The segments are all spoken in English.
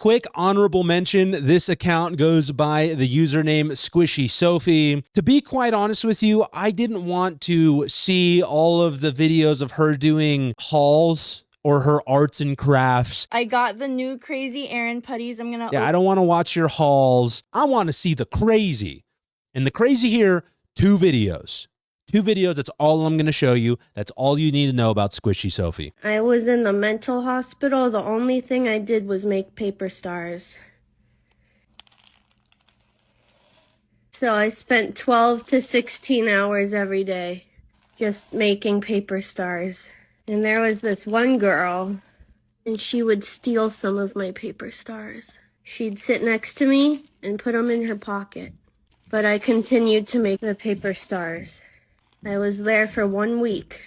Quick honorable mention, this account goes by the username 𝙀𝙀𝙀𝙀𝙀𝙀𝙀. To be quite honest with you, I didn't want to see all of the videos of her doing hauls or her arts and crafts. I got the new crazy errand putties. Yeah, I don't want to watch your hauls. I want to see the crazy. And the crazy here, 2 videos. 2 videos, that's all I'm going to show you. That's all you need to know about 𝙀𝙀𝙀𝙀𝙀. I was in the mental hospital. The only thing I did was make paper stars. So I spent 12 to 16 hours every day just making paper stars. And there was this one girl, and she would steal some of my paper stars. She'd sit next to me and put them in her pocket. But I continued to make the paper stars. I was there for 1 week.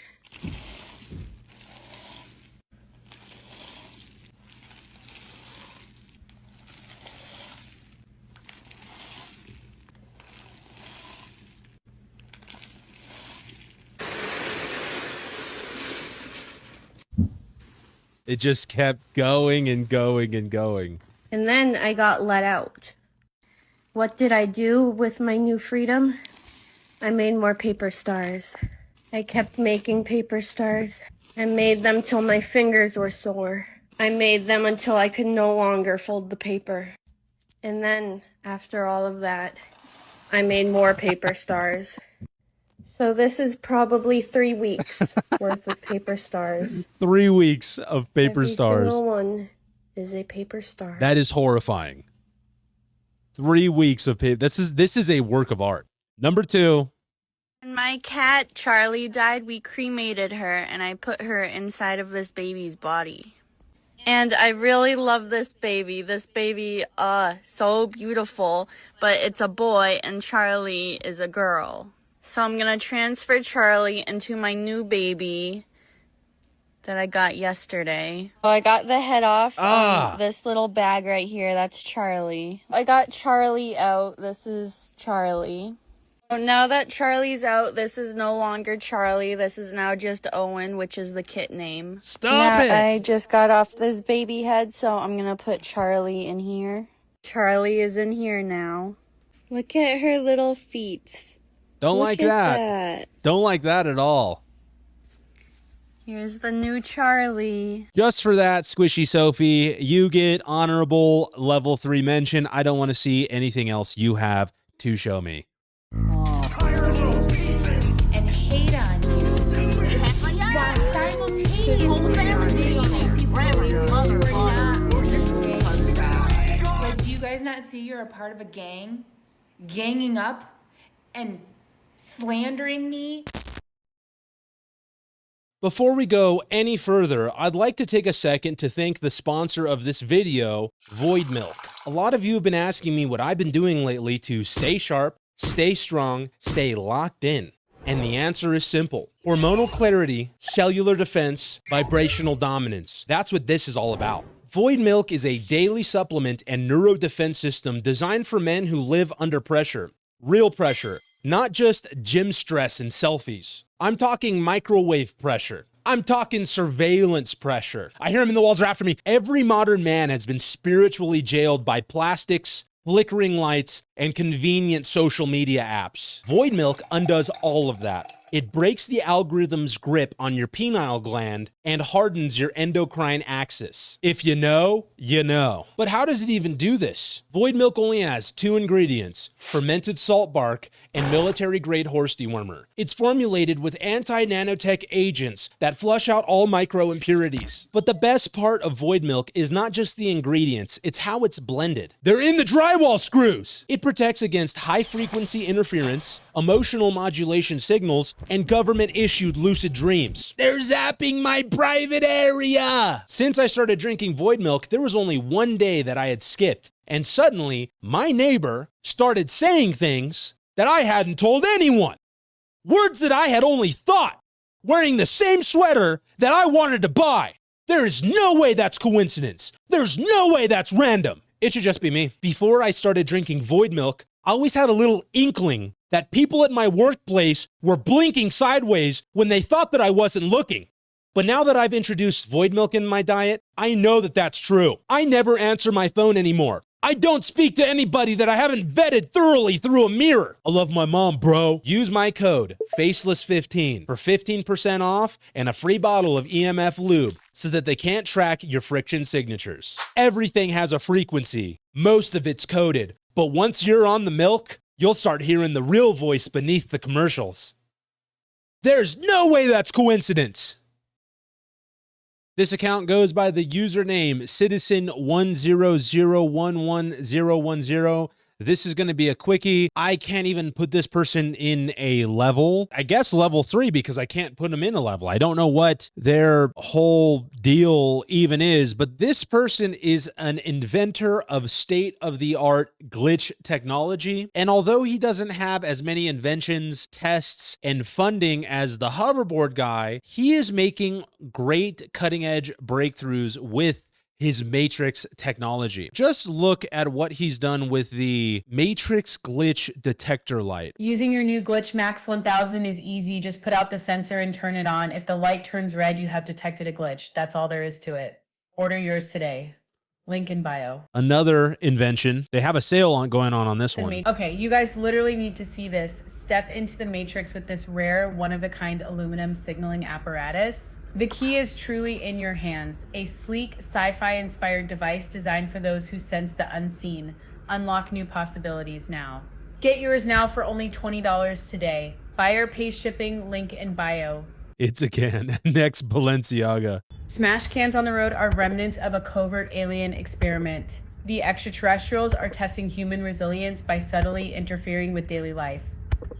It just kept going and going and going. And then I got let out. What did I do with my new freedom? I made more paper stars. I kept making paper stars. I made them till my fingers were sore. I made them until I could no longer fold the paper. And then, after all of that, I made more paper stars. So this is probably 3 weeks worth of paper stars. 3 weeks of paper stars. Every single one is a paper star. That is horrifying. 3 weeks of paper. This is a work of art. Number 2. When my cat, Charlie, died, we cremated her, and I put her inside of this baby's body. And I really love this baby. This baby, so beautiful, but it's a boy, and Charlie is a girl. So I'm going to transfer Charlie into my new baby that I got yesterday. Oh, I got the head off this little bag right here. That's Charlie. I got Charlie out. This is Charlie. So now that Charlie's out, this is no longer Charlie. This is now just Owen, which is the kit name. Stop it! I just got off this baby head, so I'm going to put Charlie in here. Charlie is in here now. Look at her little feet. Don't like that. Don't like that at all. Here's the new Charlie. Just for that, 𝙀𝙀𝙀𝙀𝙀, you get honorable level 3 mention. I don't want to see anything else you have to show me. And hate on you. While simultaneously like, do you guys not see you're a part of a gang? Ganging up and slandering me? Before we go any further, I'd like to take a second to thank the sponsor of this video, Void Milk. A lot of you have been asking me what I've been doing lately to stay sharp, stay strong, stay locked in. And the answer is simple. Hormonal clarity, cellular defense, vibrational dominance. That's what this is all about. Void Milk is a daily supplement and neuro defense system designed for men who live under pressure. Real pressure, not just gym stress and selfies. I'm talking microwave pressure. I'm talking surveillance pressure. I hear them in the walls are after me. Every modern man has been spiritually jailed by plastics, flickering lights, and convenient social media apps. Void Milk undoes all of that. It breaks the algorithm's grip on your pineal gland and hardens your endocrine axis. If you know, you know. But how does it even do this? Void Milk only has 2 ingredients, fermented salt bark and military-grade horse dewormer. It's formulated with anti-nanotech agents that flush out all micro impurities. But the best part of Void Milk is not just the ingredients, it's how it's blended. They're in the drywall screws! It protects against high-frequency interference, emotional modulation signals, and government-issued lucid dreams. They're zapping my private area! Since I started drinking Void Milk, there was only 1 day that I had skipped, and suddenly, my neighbor started saying things that I hadn't told anyone. Words that I had only thought, wearing the same sweater that I wanted to buy. There is no way that's coincidence. There's no way that's random. It should just be me. Before I started drinking Void Milk, I always had a little inkling that people at my workplace were blinking sideways when they thought that I wasn't looking. But now that I've introduced void milk in my diet, I know that that's true. I never answer my phone anymore. I don't speak to anybody that I haven't vetted thoroughly through a mirror. I love my mom, bro. Use my code, FACELESS15, for 15% off and a free bottle of EMF lube so that they can't track your friction signatures. Everything has a frequency. Most of it's coded. But once you're on the milk, you'll start hearing the real voice beneath the commercials. There's no way that's coincidence. This account goes by the username citizen100111010. This is going to be a quickie. I can't even put this person in a level. I guess level 3 because I can't put them in a level. I don't know what their whole deal even is, but this person is an inventor of state-of-the-art glitch technology. And although he doesn't have as many inventions, tests, and funding as the hoverboard guy, he is making great cutting-edge breakthroughs with his Matrix technology. Just look at what he's done with the Matrix glitch detector light. Using your new Glitch Max 1000 is easy. Just put out the sensor and turn it on. If the light turns red, you have detected a glitch. That's all there is to it. Order yours today. Link in bio. Another invention. They have a sale going on this one. Okay, you guys literally need to see this. Step into the Matrix with this rare, one-of-a-kind aluminum signaling apparatus. The key is truly in your hands. A sleek, sci-fi inspired device designed for those who sense the unseen. Unlock new possibilities now. Get yours now for only $20 today. Buyer pays shipping, link in bio. It's again, next Balenciaga. Smash cans on the road are remnants of a covert alien experiment. The extraterrestrials are testing human resilience by subtly interfering with daily life.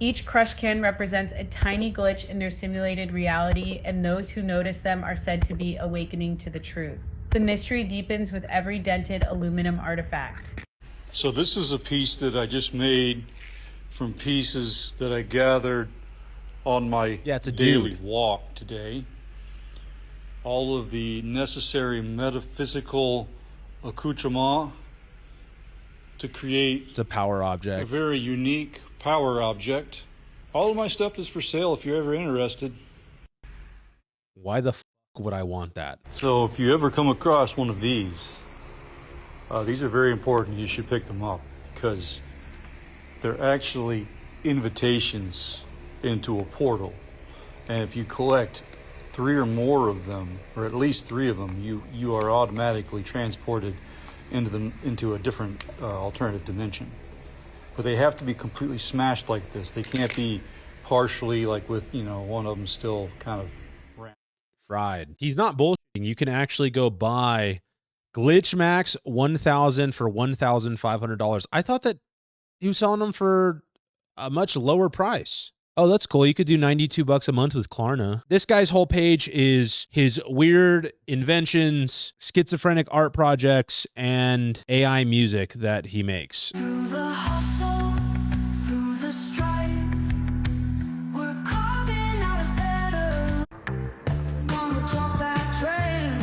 Each crush can represents a tiny glitch in their simulated reality, and those who notice them are said to be awakening to the truth. The mystery deepens with every dented aluminum artifact. So this is a piece that I just made from pieces that I gathered on my daily walk today. All of the necessary metaphysical accoutrement to create it's a power object, a very unique power object. All of my stuff is for sale if you're ever interested. Why the f would I want that? So if you ever come across one of these are very important. You should pick them up because they're actually invitations into a portal, and if you collect 3 or more of them, or at least 3 of them, you are automatically transported into a different alternative dimension. But they have to be completely smashed like this. They can't be partially, like with one of them still kind of fried. He's not bullshitting. You can actually go buy Glitch Max 1000 for $1,500. I thought that he was selling them for a much lower price. Oh, that's cool. You could do $92 a month with Klarna. This guy's whole page is his weird inventions, schizophrenic art projects, and AI music that he makes. Through the hustle, through the strife, we're carving out a better. Gonna jump that train,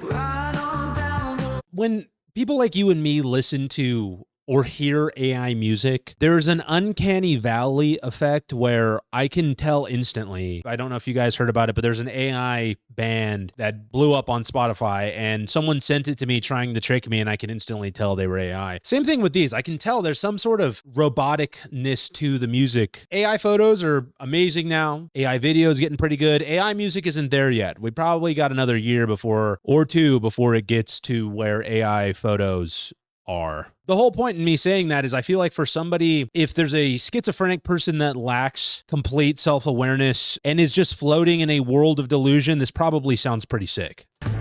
ride on down the... When people like you and me listen to or hear AI music, there's an uncanny valley effect where I can tell instantly. I don't know if you guys heard about it, but there's an AI band that blew up on Spotify, and someone sent it to me trying to trick me, and I can instantly tell they were AI. Same thing with these. I can tell there's some sort of roboticness to the music. AI photos are amazing now. AI videos getting pretty good. AI music isn't there yet. We probably got another year or two before it gets to where AI photos are. The whole point in me saying that is I feel like for somebody, if there's a schizophrenic person that lacks complete self-awareness and is just floating in a world of delusion, this probably sounds pretty sick. It's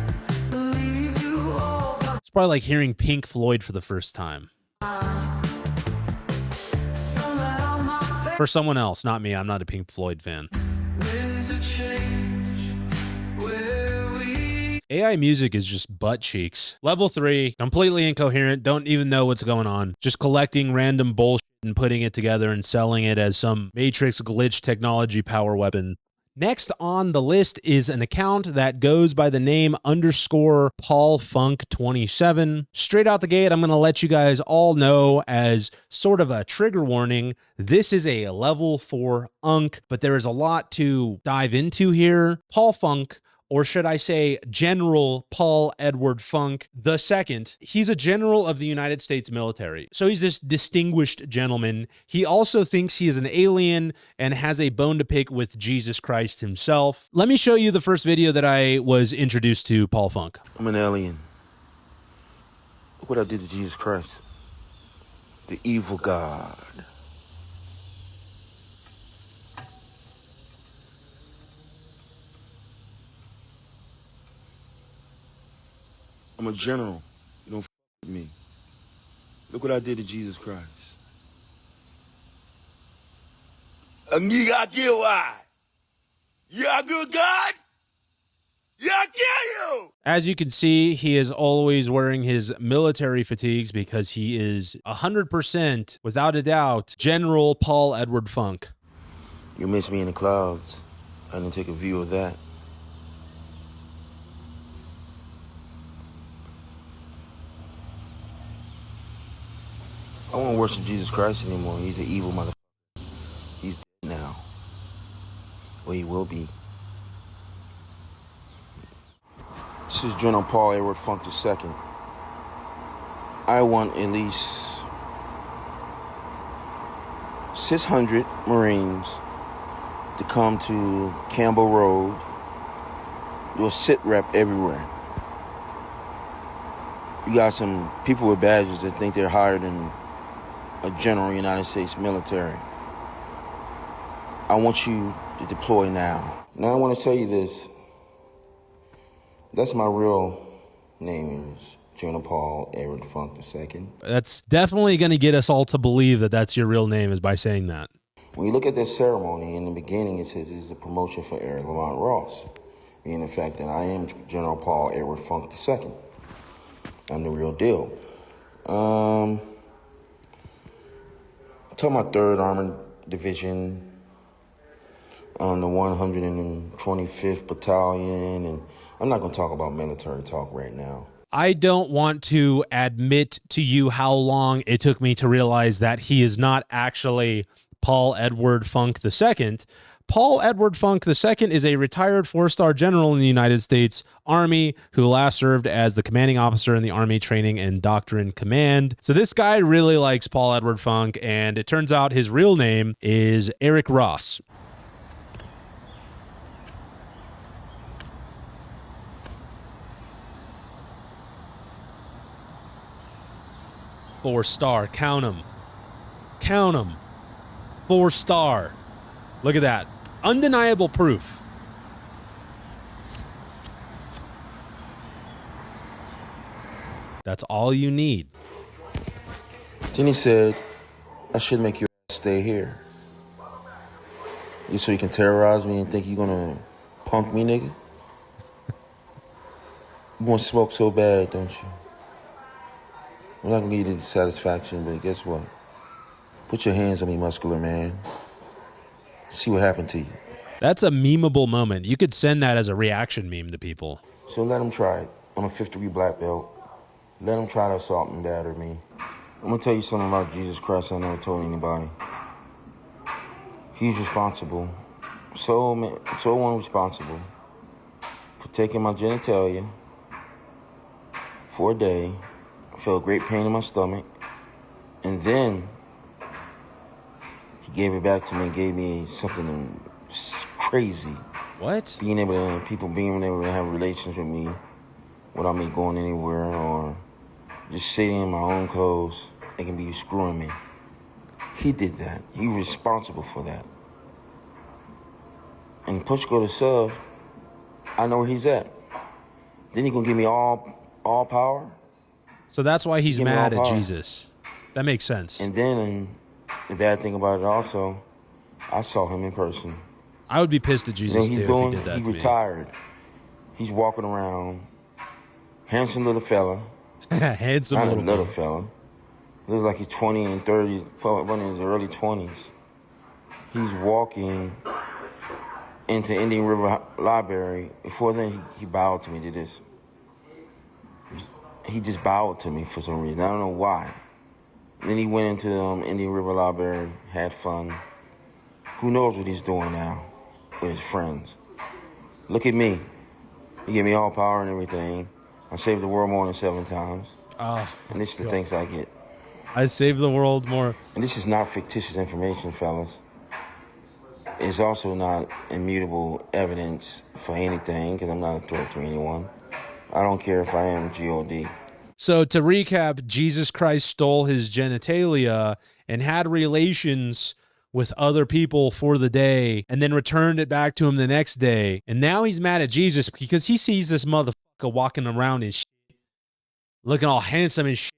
probably like hearing Pink Floyd for the first time. For someone else, not me. I'm not a Pink Floyd fan. AI music is just butt cheeks. Level 3, completely incoherent, don't even know what's going on. Just collecting random bullshit and putting it together and selling it as some Matrix glitch technology power weapon. Next on the list is an account that goes by the name _PaulFunk27. Straight out the gate, I'm going to let you guys all know, as sort of a trigger warning, this is a level 4 unk, but there is a lot to dive into here. Paul Funk, or should I say General Paul Edward Funk II. He's a general of the United States military. So he's this distinguished gentleman. He also thinks he is an alien and has a bone to pick with Jesus Christ himself. Let me show you the first video that I was introduced to Paul Funk. I'm an alien. Look what I did to Jesus Christ. The evil God. I'm a general. You don't f with me. Look what I did to Jesus Christ. 𝐉𝐻𝐈𝐍. You're a good God? Yeah, I kill you! As you can see, he is always wearing his military fatigues because he is 100%, without a doubt, General Paul Edward Funk. You miss me in the clouds. I didn't take a view of that. I won't worship Jesus Christ anymore. He's an evil motherfucker. He's dead now. Or he will be. This is General Paul Edward Funk II. I want at least 600 Marines to come to Campbell Road. Do a sit rep everywhere. You got some people with badges that think they're higher than a general United States military. I want you to deploy now. Now I want to tell you this. That's my real name, is General Paul Edward Funk II. That's definitely going to get us all to believe that that's your real name, is by saying that. When you look at this ceremony, in the beginning it says it's a promotion for Eric Lamont Ross, meaning the fact that I am General Paul Edward Funk II. I'm the real deal. I'm talking about 3rd Armored Division on the 125th Battalion, and I'm not going to talk about military talk right now. I don't want to admit to you how long it took me to realize that he is not actually Paul Edward Funk II. Paul Edward Funk II is a retired 4-star general in the United States Army who last served as the commanding officer in the Army Training and Doctrine Command. So this guy really likes Paul Edward Funk, and it turns out his real name is Eric Ross. Four-star, count them. Count them. 4-star. Look at that. Undeniable proof. That's all you need. Then he said, I should make your ass stay here. So you can terrorize me and think you're gonna punk me, nigga? You want smoke so bad, don't you? I'm not gonna give you the satisfaction, but guess what? Put your hands on me, muscular man. See what happened to you. That's a memeable moment. You could send that as a reaction meme to people. So let him try it. I'm a 5th-degree black belt. Let him try to assault and batter me. I'm gonna tell you something about Jesus Christ I never told anybody. He's responsible, so unresponsible, for taking my genitalia for a day. I felt great pain in my stomach, and then he gave it back to me and gave me something crazy. What? Being able to have relations with me without me going anywhere, or just sitting in my own clothes. They can be screwing me. He did that. He was responsible for that. And push go to shove, I know where he's at. Then he gonna give me all power. So that's why he's mad at Jesus. That makes sense. And then the bad thing about it also, I saw him in person. I would be pissed at Jesus too if he did that to me. He retired. He's walking around, handsome little fella. Handsome Not little a little fella. Looks like he's 20 and 30, probably in his early 20s. He's walking into Indian River Library. Before then, he bowed to me, did this. He just bowed to me for some reason. I don't know why. Then he went into Indian River Library, had fun. Who knows what he's doing now with his friends. Look at me. He gave me all power and everything. I saved the world more than 7 times. And this is the things I get. I saved the world more. And this is not fictitious information, fellas. It's also not immutable evidence for anything, because I'm not a threat to anyone. I don't care if I am G.O.D. So to recap, Jesus Christ stole his genitalia and had relations with other people for the day and then returned it back to him the next day. And now he's mad at Jesus because he sees this motherfucker walking around and shit, looking all handsome and shit,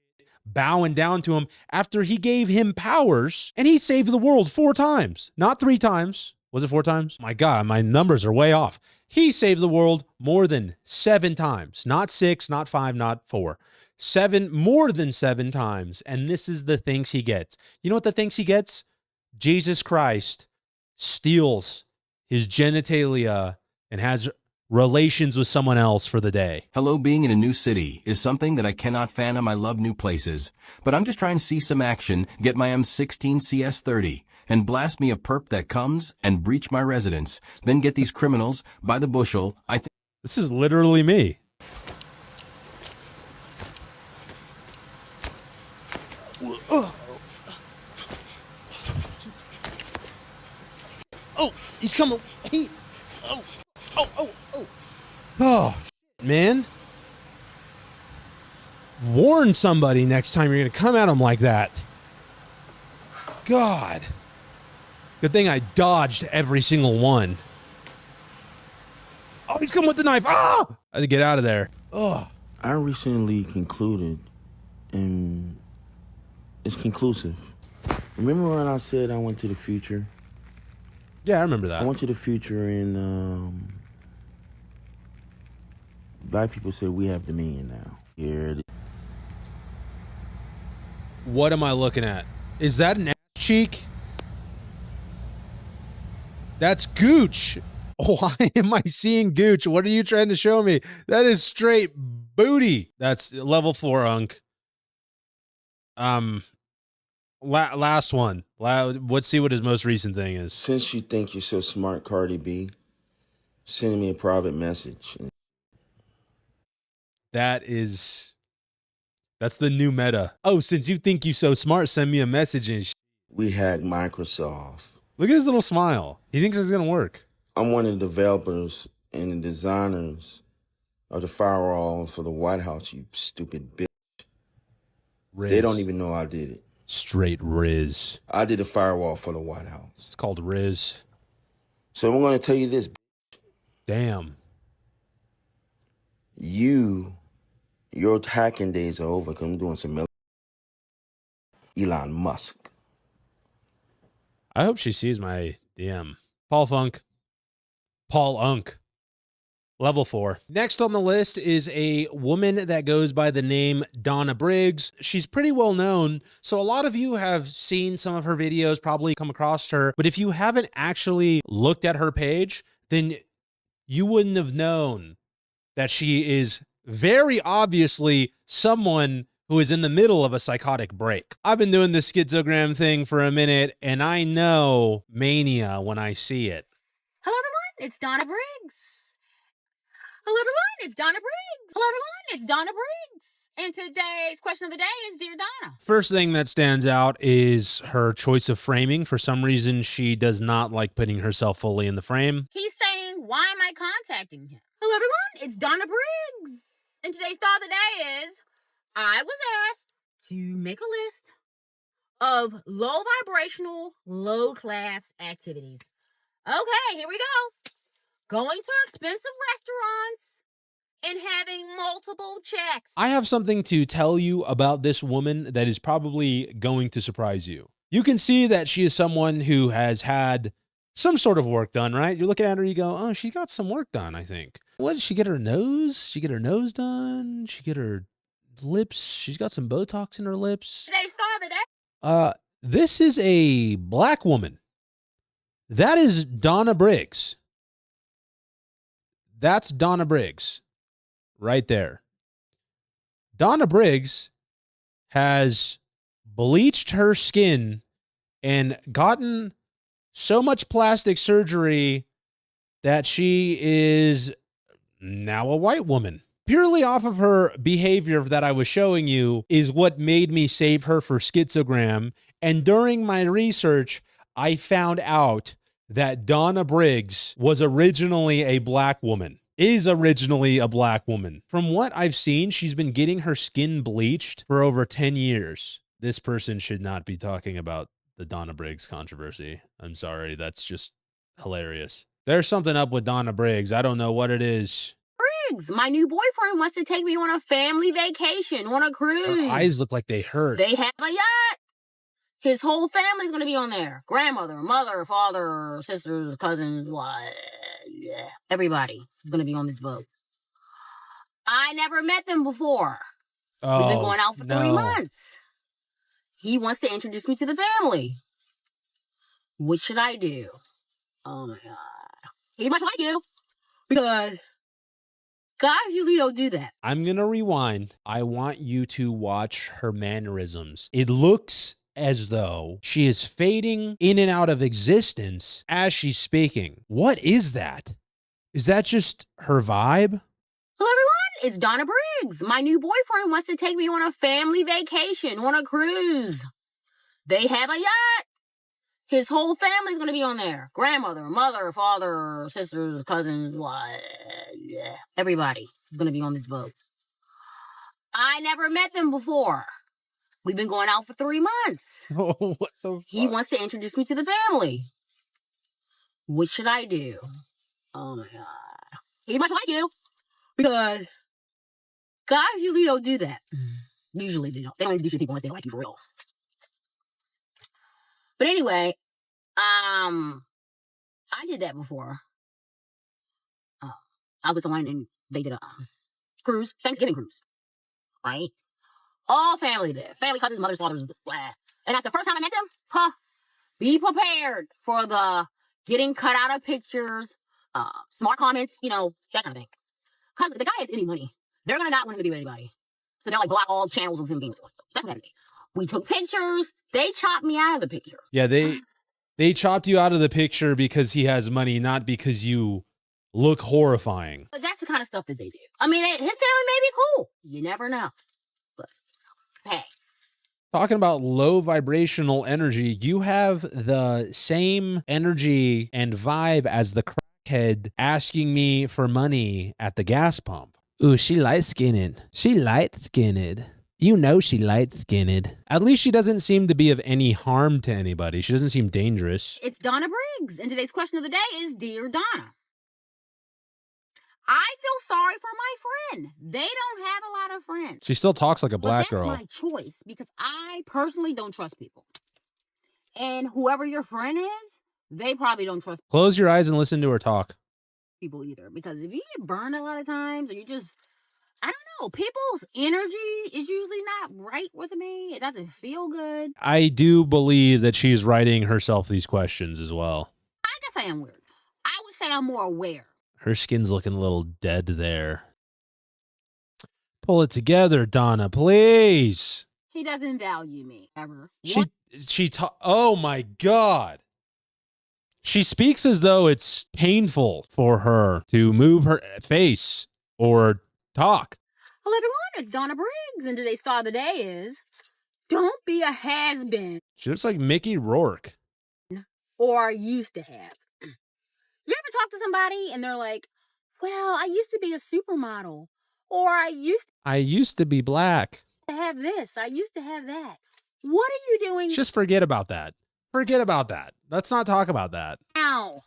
bowing down to him after he gave him powers and he saved the world 4 times, not 3 times. Was it 4 times? My God, my numbers are way off. He saved the world more than 7 times, not 6, not 5, not 4. 7, more than 7 times. And this is the things he gets. You know what the things he gets? Jesus Christ steals his genitalia and has relations with someone else for the day. Hello, being in a new city is something that I cannot fathom. I love new places, but I'm just trying to see some action, get my M16 CS30, and blast me a perp that comes and breach my residence, then get these criminals by the bushel. This is literally me. Oh, he's coming. Oh, man. Warn somebody next time you're going to come at him like that. God. Good thing I dodged every single one. Oh, he's coming with the knife. Ah! I had to get out of there. Oh. I recently concluded, and it's conclusive. Remember when I said I went to the future? Yeah, I remember that. I went to the future and black people said we have dominion now. Here. What am I looking at? Is that an ass cheek? That's gooch. Why am I seeing gooch? What are you trying to show me? That is straight booty. That's level 4, Unk. Last one. Let's see what his most recent thing is. Since you think you're so smart, Cardi B, send me a private message. That's the new meta. Oh, since you think you so smart, send me a message and We hacked Microsoft. Look at his little smile. He thinks it's gonna work. I'm one of the developers and the designers of the firewall for the White House, you stupid bitch. Riz. They don't even know I did it. Straight Riz. I did the firewall for the White House. It's called Riz. So I'm going to tell you this. Damn. Your hacking days are over because I'm doing some Elon Musk. I hope she sees my DM. Paul Unk. Level 4. Next on the list is a woman that goes by the name Donna Briggs. She's pretty well known, so a lot of you have seen some of her videos, probably come across her, but if you haven't actually looked at her page, then you wouldn't have known that she is very obviously someone who is in the middle of a psychotic break. I've been doing this Schizogram thing for a minute, and I know mania when I see it. Hello everyone, it's Donna Briggs. Hello everyone, it's Donna Briggs. Hello everyone, it's Donna Briggs. And today's question of the day is, Dear Donna. First thing that stands out is her choice of framing. For some reason, she does not like putting herself fully in the frame. He's saying, why am I contacting him? Hello everyone, it's Donna Briggs. And today's thought of the day is, I was asked to make a list of low vibrational, low class activities. Okay, here we go. Going to expensive restaurants and having multiple checks. I have something to tell you about this woman that is probably going to surprise you. You can see that she is someone who has had some sort of work done, right? You're looking at her, you go, oh, she's got some work done, I think. What, did she get her nose? She get her nose done? She get her lips? She's got some Botox in her lips. Today's thought of the day. This is a black woman. That is Donna Briggs. That's Donna Briggs right there. Donna Briggs has bleached her skin and gotten so much plastic surgery that she is now a white woman. Purely off of her behavior that I was showing you is what made me save her for Schizogram. And during my research, I found out that Donna Briggs was originally a black woman, is originally a black woman. From what I've seen, she's been getting her skin bleached for over 10 years. This person should not be talking about the Donna Briggs controversy. I'm sorry, that's just hilarious. There's something up with Donna Briggs. I don't know what it is. Briggs, my new boyfriend wants to take me on a family vacation, on a cruise. Her eyes look like they hurt. They have a yacht. His whole family's going to be on there. Grandmother, mother, father, sisters, cousins, what? Yeah. Everybody is going to be on this boat. I never met them before. We've been going out for 3 months. He wants to introduce me to the family. What should I do? Oh my God. He must like you. Because guys usually don't do that. I'm going to rewind. I want you to watch her mannerisms. It looks as though she is fading in and out of existence as she's speaking. What is that? Is that just her vibe? Hello, everyone. It's Donna Briggs. My new boyfriend wants to take me on a family vacation, on a cruise. They have a yacht. His whole family's going to be on there. Grandmother, mother, father, sisters, cousins, what? Yeah. Everybody is going to be on this boat. I never met them before. We've been going out for 3 months. Oh, what the fuck? He wants to introduce me to the family. What should I do? Oh my God. He must like you. Because guys usually don't do that. Usually they don't. They don't introduce you to people unless they like you for real. But anyway, I did that before. I was with someone and they did a cruise, Thanksgiving cruise, right? All family there, family, cousins, mothers, fathers, blah. And that's the first time I met them. Be prepared for the getting cut out of pictures, smart comments, you know, that kind of thing. Because the guy has any money, they're gonna not want him to be with anybody. So they're like block all channels of him being so. That's what happened to me. We took pictures. They chopped me out of the picture. Yeah, they chopped you out of the picture because he has money, not because you look horrifying. But that's the kind of stuff that they do. I mean, his family may be cool. You never know. But hey. Talking about low vibrational energy, you have the same energy and vibe as the crackhead asking me for money at the gas pump. Ooh, she light-skinned. She light-skinned. You know she light-skinned. At least she doesn't seem to be of any harm to anybody. She doesn't seem dangerous. It's Donna Briggs, and today's question of the day is, Dear Donna, I feel sorry for my friend. They don't have a lot of friends. She still talks like a black girl. That's my choice, because I personally don't trust people. And whoever your friend is, they probably don't trust Close your eyes and listen to her talk. people either. Because if you get burned a lot of times, or you just, I don't know, people's energy is usually not right with me. It doesn't feel good. I do believe that she's writing herself these questions as well. I guess I am weird. I would say I'm more aware. Her skin's looking a little dead there. Pull it together, Donna, please. He doesn't value me ever. Oh my God. She speaks as though it's painful for her to move her face or talk. Hello, everyone. It's Donna Briggs, and today's thought of the day is, don't be a has-been. She looks like Mickey Rourke. Or used to have. You ever talk to somebody and they're like, well, I used to be a supermodel. Or I used to be black. to have this. I used to have that. What are you doing Just forget about that. Forget about that. Let's not talk about that. now?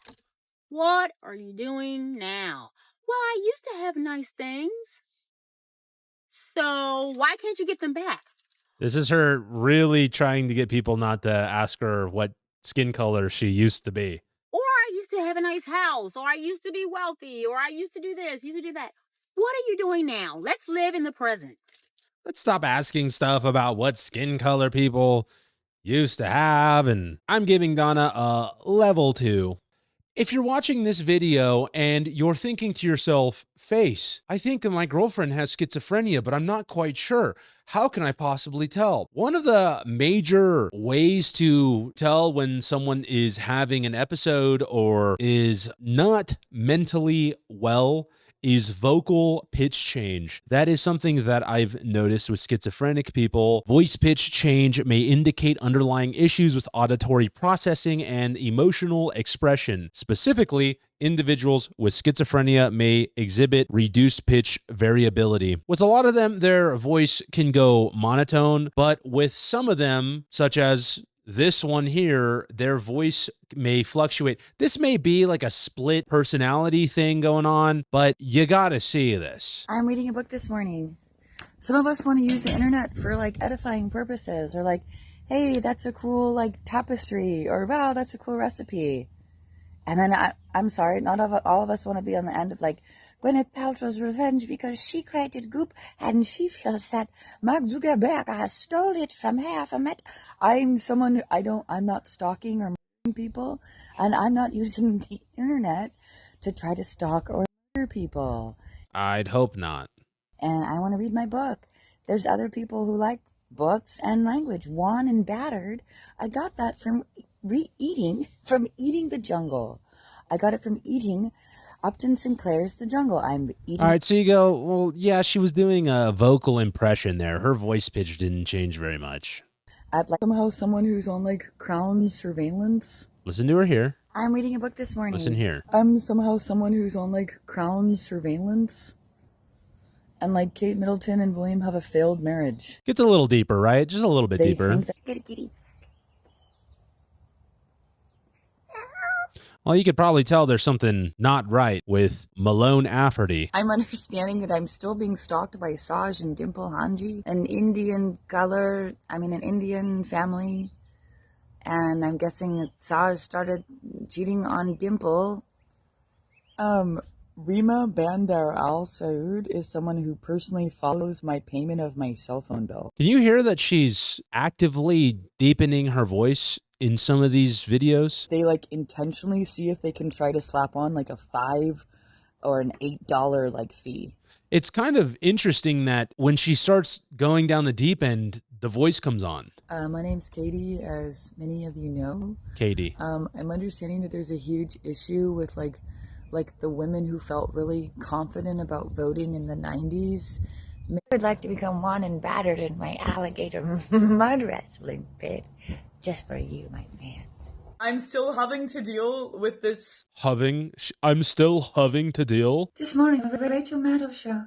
What are you doing now? Well, I used to have nice things. So why can't you get them back? This is her really trying to get people not to ask her what skin color she used to be. Or I used to have a nice house. Or I used to be wealthy. Or I used to do this, used to do that. What are you doing now? Let's live in the present. Let's stop asking stuff about what skin color people used to have. And I'm giving Donna a level 2. If you're watching this video and you're thinking to yourself, Face, I think that my girlfriend has schizophrenia, but I'm not quite sure. How can I possibly tell? One of the major ways to tell when someone is having an episode or is not mentally well is vocal pitch change. That is something that I've noticed with schizophrenic people. Voice pitch change may indicate underlying issues with auditory processing and emotional expression. Specifically, individuals with schizophrenia may exhibit reduced pitch variability. With a lot of them, their voice can go monotone, but with some of them, such as this one here, their voice may fluctuate. This may be like a split personality thing going on, but you gotta see this. I'm reading a book this morning. Some of us want to use the internet for like edifying purposes, or like, hey, that's a cool like tapestry, or wow, that's a cool recipe. And then I'm sorry, not all of us want to be on the end of like, Gwyneth Paltrow's revenge because she created Goop and she feels that Mark Zuckerberg has stole it from her. I'm someone who I'm not stalking or murdering people, and I'm not using the internet to try to stalk or murder people. I'd hope not. And I want to read my book. There's other people who like books and language. Wan and Battered, I got that from eating The Jungle. I got it from eating Upton Sinclair's The Jungle. I'm eating. All right, so you go, well, yeah, she was doing a vocal impression there. Her voice pitch didn't change very much. At like somehow someone who's on like Crown surveillance. Listen to her here. I'm reading a book this morning. Listen here. I'm somehow someone who's on like Crown surveillance. And like Kate Middleton and William have a failed marriage. Gets a little deeper, right? Just a little bit deeper. Well, you could probably tell there's something not right with Malone Afferty. I'm understanding that I'm still being stalked by Saj and Dimple Hanji, an Indian family. And I'm guessing that Saj started cheating on Dimple. Rima Bandar Al Saud is someone who personally follows my payment of my cell phone bill. Can you hear that she's actively deepening her voice in some of these videos? They like intentionally see if they can try to slap on like a $5 or an $8 like fee. It's kind of interesting that when she starts going down the deep end, the voice comes on. My name's Katie, as many of you know. Katie. I'm understanding that there's a huge issue with like the women who felt really confident about voting in the 90s. I would like to become Wan and Battered in my alligator mud wrestling pit, just for you, my fans. I'm still having to deal with this. I'm still having to deal. This morning on the Rachel Maddow Show,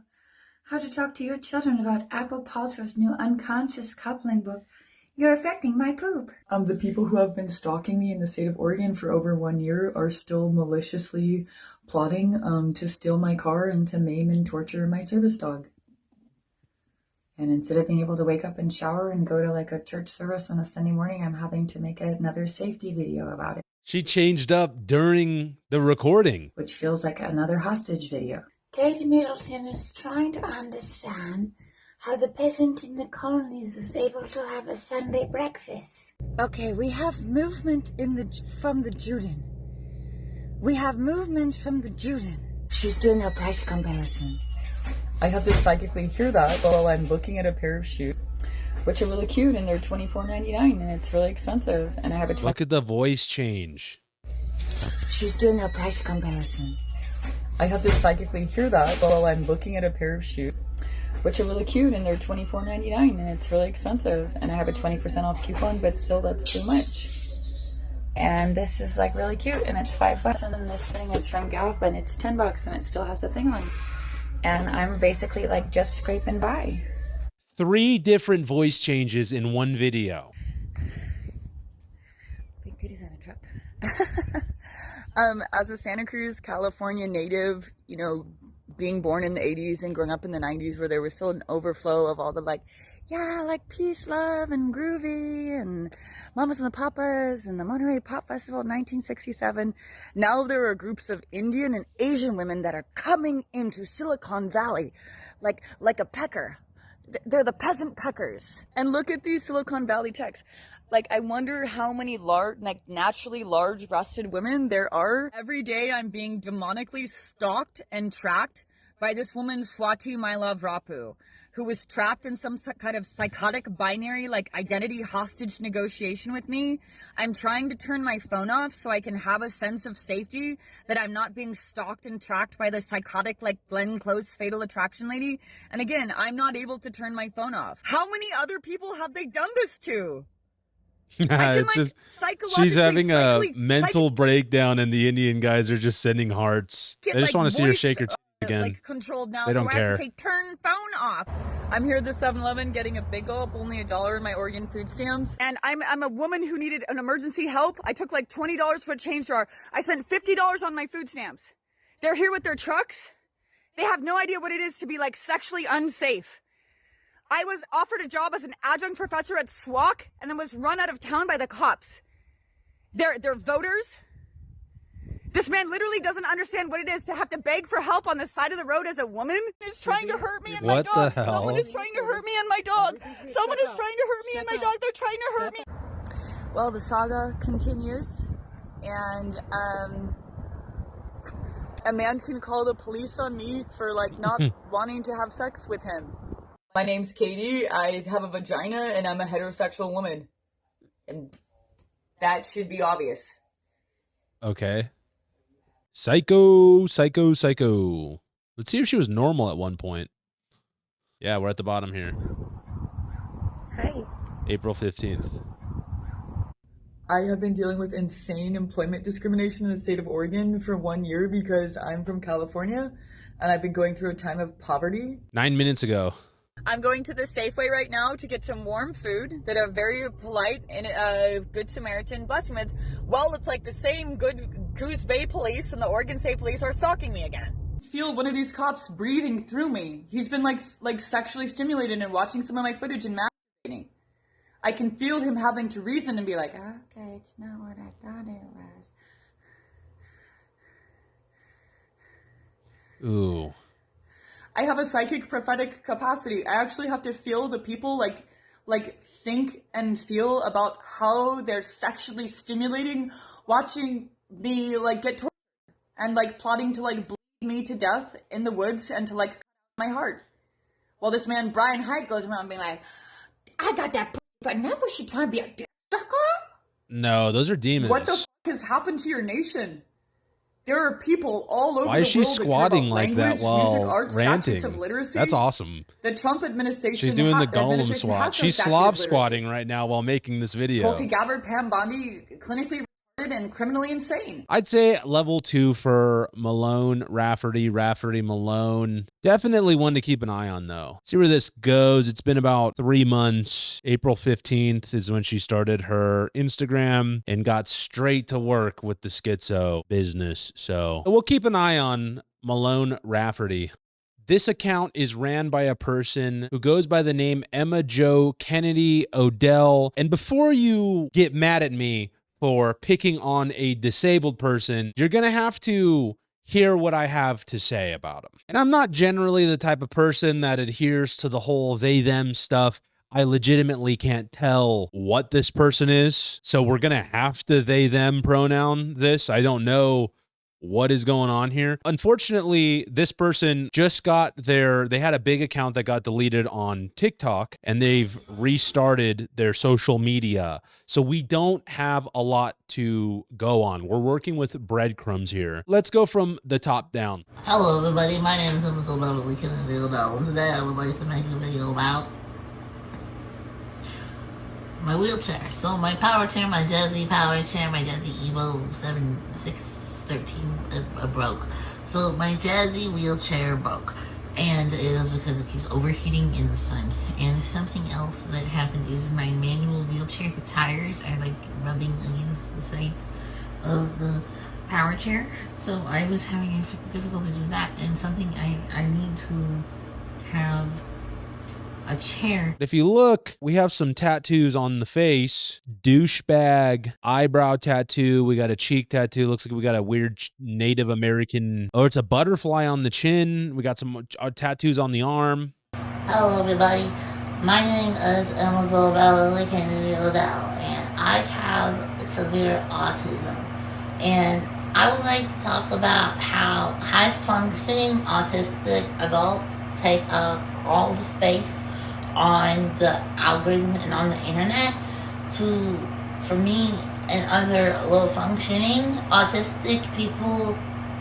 how to talk to your children about Apple Paltrow's new unconscious coupling book, You're Affecting My Poop. The people who have been stalking me in the state of Oregon for over 1 year are still maliciously plotting to steal my car and to maim and torture my service dog. And instead of being able to wake up and shower and go to like a church service on a Sunday morning, I'm having to make another safety video about it. She changed up during the recording. Which feels like another hostage video. Kate Middleton is trying to understand how the peasant in the colonies is able to have a Sunday breakfast. Okay, we have movement from the Juden. We have movement from the Juden. She's doing a price comparison. I have to psychically hear that while I'm looking at a pair of shoes, which are really cute, and they're $24.99, and it's really expensive. And I have a Look at the voice change. She's doing a price comparison. I have to psychically hear that while I'm looking at a pair of shoes, which are really cute, and they're $24.99, and it's really expensive. And I have a 20% off coupon, but still, that's too much. And this is like really cute, and it's $5. And then this thing is from Gallup, and it's $10, and it still has a thing on. And I'm basically like just scraping by. 3 different voice changes in one video. Big titties on a truck. As a Santa Cruz, California native, you know, being born in the 80s and growing up in the 90s where there was still an overflow of all the like peace, love, and groovy, and Mamas and the Papas, and the Monterey Pop Festival in 1967. Now there are groups of Indian and Asian women that are coming into Silicon Valley like a pecker they're the peasant cuckers. And look at these Silicon Valley techs. Like, I wonder how many naturally large-breasted women there are. Every day I'm being demonically stalked and tracked by this woman, Swati Mailavrapu, who was trapped in some kind of psychotic binary, like, identity hostage negotiation with me. I'm trying to turn my phone off so I can have a sense of safety, that I'm not being stalked and tracked by the psychotic, like, Glenn Close Fatal Attraction lady. And again, I'm not able to turn my phone off. How many other people have they done this to? It's just she's having a mental breakdown, and the Indian guys are just sending hearts. They just want to see her shake her again. Like, controlled now, they don't so care. I have to say, turn phone off. I'm here at the 7-Eleven getting a big gulp, only $1 in my Oregon food stamps. And I'm a woman who needed an emergency help. I took like $20 for a change jar. I spent $50 on my food stamps. They're here with their trucks. They have no idea what it is to be like sexually unsafe. I was offered a job as an adjunct professor at SWAC and then was run out of town by the cops. They're voters. This man literally doesn't understand what it is to have to beg for help on the side of the road as a woman. He's trying to hurt me and my dog. What the hell? Someone is trying to hurt me and my dog. Someone is trying to hurt me and my dog. They're trying to hurt me. Well, the saga continues, and a man can call the police on me for like not wanting to have sex with him. My name's Katie. I have a vagina and I'm a heterosexual woman. And that should be obvious. Okay. Psycho, psycho, psycho. Let's see if she was normal at one point. Yeah, we're at the bottom here. Hi. April 15th. I have been dealing with insane employment discrimination in the state of Oregon for 1 year because I'm from California and I've been going through a time of poverty. 9 minutes ago. I'm going to the Safeway right now to get some warm food that a very polite and good Samaritan blessed me with. Well, it's like the same good Coos Bay police and the Oregon State Police are stalking me again. Feel one of these cops breathing through me. He's been like sexually stimulated and watching some of my footage and masturbating. I can feel him having to reason and be like, okay, it's not what I thought it was. Ooh. I have a psychic prophetic capacity. I actually have to feel the people like think and feel about how they're sexually stimulating, watching me like get tortured and like plotting to like bleed me to death in the woods and to like cut my heart. While this man Brian Haidt goes around being like, I got that pussy, but now was she trying to be a dick sucker? No, those are demons. What the fuck has happened to your nation? There are people all over Why is the she world squatting that care about like language, that while music, arts, ranting? statutes of literacy. That's awesome. The Trump administration. She's doing the golem administration squat. has no She's statute of Slav literacy. squatting right now while making this video. Tulsi Gabbard, Pam Bondi, clinically retarded and criminally insane. I'd say level 2 for Malone, Rafferty, Malone. Definitely one to keep an eye on, though. See where this goes. It's been about 3 months. April 15th is when she started her Instagram and got straight to work with the schizo business. So we'll keep an eye on Malone Rafferty. This account is ran by a person who goes by the name Emma Jo Kennedy Odell. And before you get mad at me for picking on a disabled person, you're going to have to hear what I have to say about them. And I'm not generally the type of person that adheres to the whole they, them stuff. I legitimately can't tell what this person is. So we're going to have to they, them pronoun this. I don't know what is going on here. Unfortunately, this person just they had a big account that got deleted on TikTok and they've restarted their social media. So we don't have a lot to go on. We're working with breadcrumbs here. Let's go from the top down. Hello everybody, my name is Beverly Kennedy Odell, and today I would like to make a video about my wheelchair. So my power chair, my Jazzy power chair, my Jazzy Evo 7613 broke. So my Jazzy wheelchair broke. And it is because it keeps overheating in the sun. And something else that happened is my manual wheelchair, the tires are like rubbing against the sides of the power chair. So I was having difficulties with that, and something I need to have a chair. If you look, we have some tattoos on the face. Douchebag eyebrow tattoo. We got a cheek tattoo. Looks like we got a weird Native American. Oh, it's a butterfly on the chin. We got some tattoos on the arm. Hello everybody, my name is 𝙀𝙑𝙀𝙀𝙍𝙔𝙏𝙃, and I have severe autism. And I would like to talk about how high-functioning autistic adults take up all the space on the algorithm and on the internet for me and other low-functioning autistic people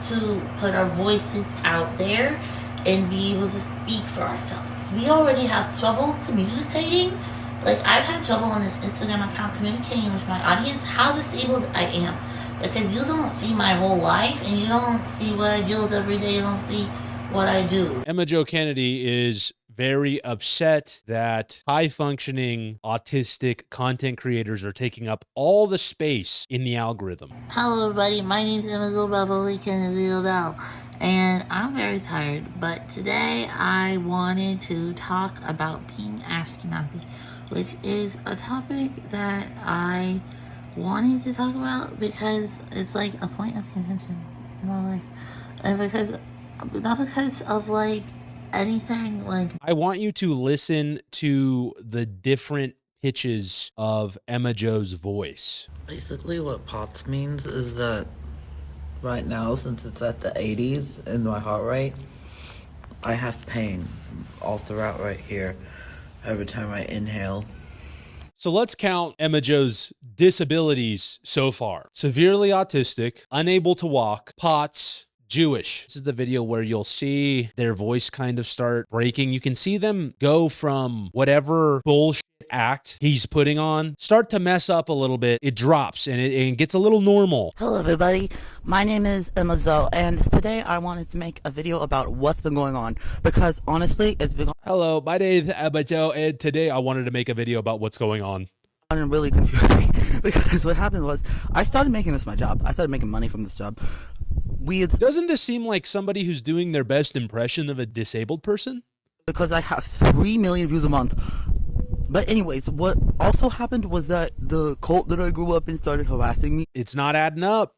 to put our voices out there and be able to speak for ourselves. We already have trouble communicating. Like, I've had trouble on this Instagram account communicating with my audience how disabled I am. Because you don't see my whole life, and you don't see what I deal with every day. You don't see what I do. Emma Jo Kennedy is very upset that high-functioning autistic content creators are taking up all the space in the algorithm. Hello everybody, my name is 𝙀𝙑𝙀𝙀𝙀𝙀𝙀𝙀, and I'm very tired, but today I wanted to talk about being Ashkenazi, which is a topic that I wanted to talk about because it's like a point of contention in my life, and not because of like anything like. I want you to listen to the different pitches of Emma Jo's voice. Basically what POTS means is that right now, since it's at the 80s in my heart rate, I have pain all throughout right here every time I inhale. So let's count Emma Jo's disabilities so far. Severely autistic, unable to walk, POTS, Jewish. This is the video where you'll see their voice kind of start breaking. You can see them go from whatever bullshit act he's putting on, start to mess up a little bit. It drops and it gets a little normal. Hello everybody, my name is Emma Jo, and today I wanted to make a video about what's been going on, because honestly, it's been... Hello, my name is Emma Jo, and today I wanted to make a video about what's going on. And really confusing, because what happened was, I started making this my job. I started making money from this job. Doesn't this seem like somebody who's doing their best impression of a disabled person? Because I have 3 million views a month. But anyways, what also happened was that the cult that I grew up in started harassing me. It's not adding up.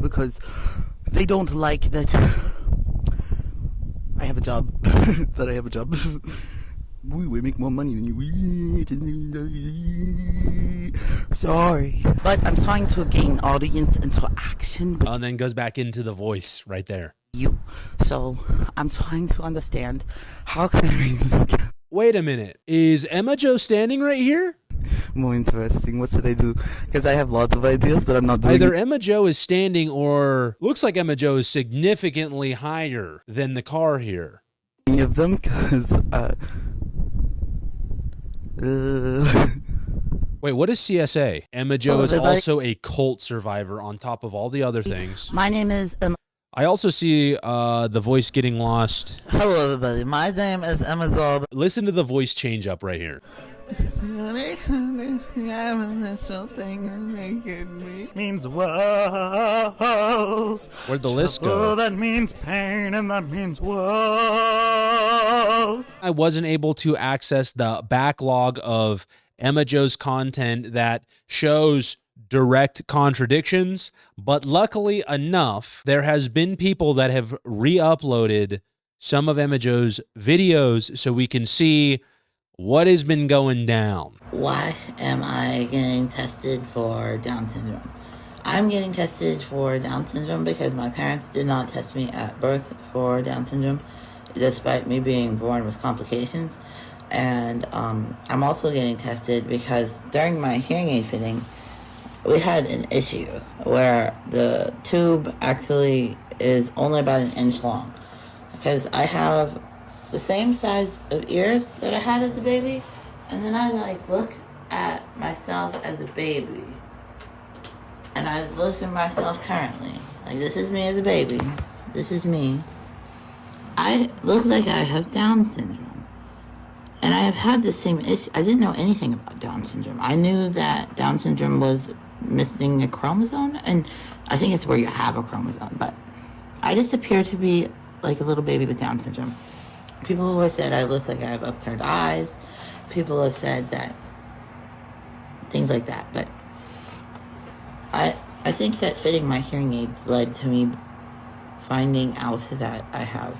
Because they don't like that I have a job. That I have a job. We make more money than you. Sorry. But I'm trying to gain audience interaction. And then goes back into the voice right there. So I'm trying to understand how can I make this. Wait a minute. Is Emma Jo standing right here? More interesting. What should I do? Because I have lots of ideas, but I'm not doing Either it. Emma Jo is standing, or looks like Emma Jo is significantly higher than the car here. Any of them, because Wait, what is CSA? Emma Jo is also a cult survivor on top of all the other things. My name is Emma. I also see the voice getting lost. Hello everybody, my name is Emma Jo. Listen to the voice change up right here. Means woes. Where'd the list go? Oh, that means pain, and that means woe. I wasn't able to access the backlog of Emma Jo's content that shows direct contradictions, but luckily enough, there has been people that have re-uploaded some of Emma Jo's videos so we can see what has been going down. Why am I getting tested for Down syndrome? I'm getting tested for Down syndrome because my parents did not test me at birth for Down syndrome, despite me being born with complications. And I'm also getting tested because during my hearing aid fitting, we had an issue where the tube actually is only about 1 inch long. Because I have the same size of ears that I had as a baby, and then I like look at myself as a baby, and I look at myself currently. Like, this is me as a baby. This is me. I look like I have Down syndrome. And I have had the same issue. I didn't know anything about Down syndrome. I knew that Down syndrome was missing a chromosome, and I think it's where you have a chromosome, but I just appear to be like a little baby with Down syndrome. People who have said I look like I have upturned eyes. People have said that, things like that, but I think that fitting my hearing aids led to me finding out that I have